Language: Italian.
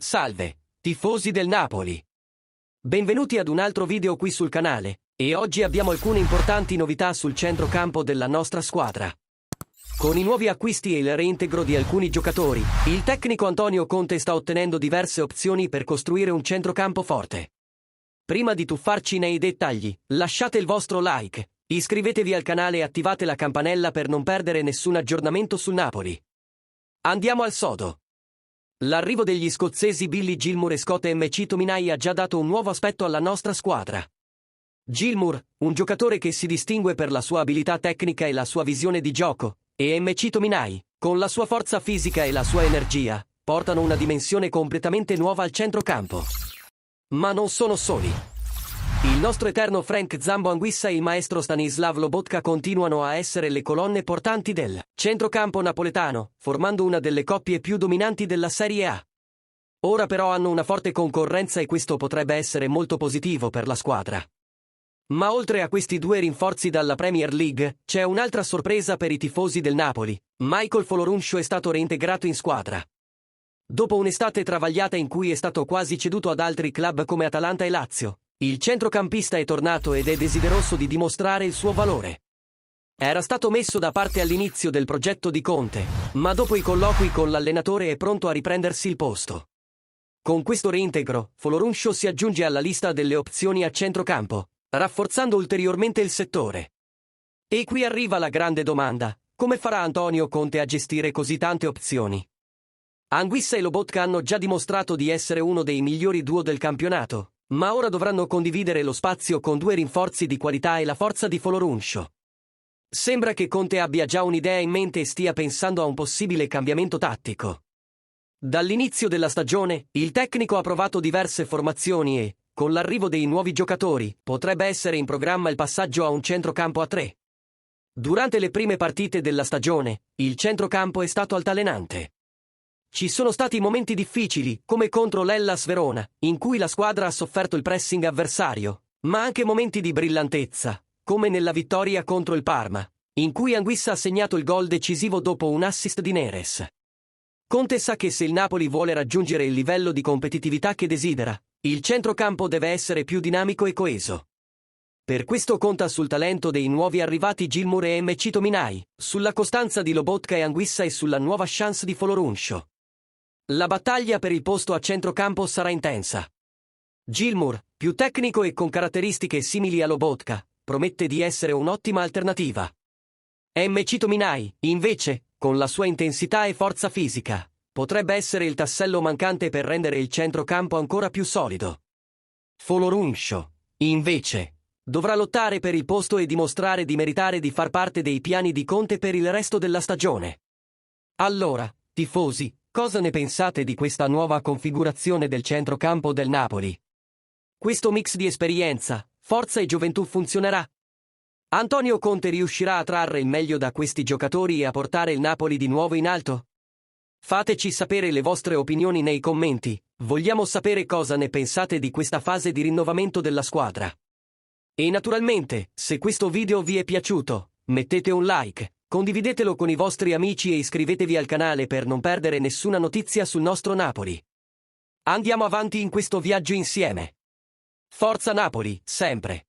Salve, tifosi del Napoli! Benvenuti ad un altro video qui sul canale, e oggi abbiamo alcune importanti novità sul centrocampo della nostra squadra. Con i nuovi acquisti e il reintegro di alcuni giocatori, il tecnico Antonio Conte sta ottenendo diverse opzioni per costruire un centrocampo forte. Prima di tuffarci nei dettagli, lasciate il vostro like, iscrivetevi al canale e attivate la campanella per non perdere nessun aggiornamento sul Napoli. Andiamo al sodo. L'arrivo degli scozzesi Billy Gilmour e Scott McTominay ha già dato un nuovo aspetto alla nostra squadra. Gilmour, un giocatore che si distingue per la sua abilità tecnica e la sua visione di gioco, e McTominay, con la sua forza fisica e la sua energia, portano una dimensione completamente nuova al centrocampo. Ma non sono soli. Il nostro eterno Frank Zambo Anguissa e il maestro Stanislav Lobotka continuano a essere le colonne portanti del centrocampo napoletano, formando una delle coppie più dominanti della Serie A. Ora però hanno una forte concorrenza e questo potrebbe essere molto positivo per la squadra. Ma oltre a questi due rinforzi dalla Premier League, c'è un'altra sorpresa per i tifosi del Napoli. Michael Folorunsho è stato reintegrato in squadra. Dopo un'estate travagliata in cui è stato quasi ceduto ad altri club come Atalanta e Lazio, il centrocampista è tornato ed è desideroso di dimostrare il suo valore. Era stato messo da parte all'inizio del progetto di Conte, ma dopo i colloqui con l'allenatore è pronto a riprendersi il posto. Con questo reintegro, Folorunsho si aggiunge alla lista delle opzioni a centrocampo, rafforzando ulteriormente il settore. E qui arriva la grande domanda: come farà Antonio Conte a gestire così tante opzioni? Anguissa e Lobotka hanno già dimostrato di essere uno dei migliori duo del campionato, ma ora dovranno condividere lo spazio con due rinforzi di qualità e la forza di Folorunsho. Sembra che Conte abbia già un'idea in mente e stia pensando a un possibile cambiamento tattico. Dall'inizio della stagione, il tecnico ha provato diverse formazioni e, con l'arrivo dei nuovi giocatori, potrebbe essere in programma il passaggio a un centrocampo a 3. Durante le prime partite della stagione, il centrocampo è stato altalenante. Ci sono stati momenti difficili, come contro l'Hellas Verona, in cui la squadra ha sofferto il pressing avversario, ma anche momenti di brillantezza, come nella vittoria contro il Parma, in cui Anguissa ha segnato il gol decisivo dopo un assist di Neres. Conte sa che se il Napoli vuole raggiungere il livello di competitività che desidera, il centrocampo deve essere più dinamico e coeso. Per questo conta sul talento dei nuovi arrivati Gilmour e McTominay, sulla costanza di Lobotka e Anguissa e sulla nuova chance di Folorunsho. La battaglia per il posto a centrocampo sarà intensa. Gilmour, più tecnico e con caratteristiche simili a Lobotka, promette di essere un'ottima alternativa. McTominay, invece, con la sua intensità e forza fisica, potrebbe essere il tassello mancante per rendere il centrocampo ancora più solido. Folorunsho, invece, dovrà lottare per il posto e dimostrare di meritare di far parte dei piani di Conte per il resto della stagione. Allora, tifosi, cosa ne pensate di questa nuova configurazione del centrocampo del Napoli? Questo mix di esperienza, forza e gioventù funzionerà? Antonio Conte riuscirà a trarre il meglio da questi giocatori e a portare il Napoli di nuovo in alto? Fateci sapere le vostre opinioni nei commenti, vogliamo sapere cosa ne pensate di questa fase di rinnovamento della squadra. E naturalmente, se questo video vi è piaciuto, mettete un like, condividetelo con i vostri amici e iscrivetevi al canale per non perdere nessuna notizia sul nostro Napoli. Andiamo avanti in questo viaggio insieme. Forza Napoli, sempre!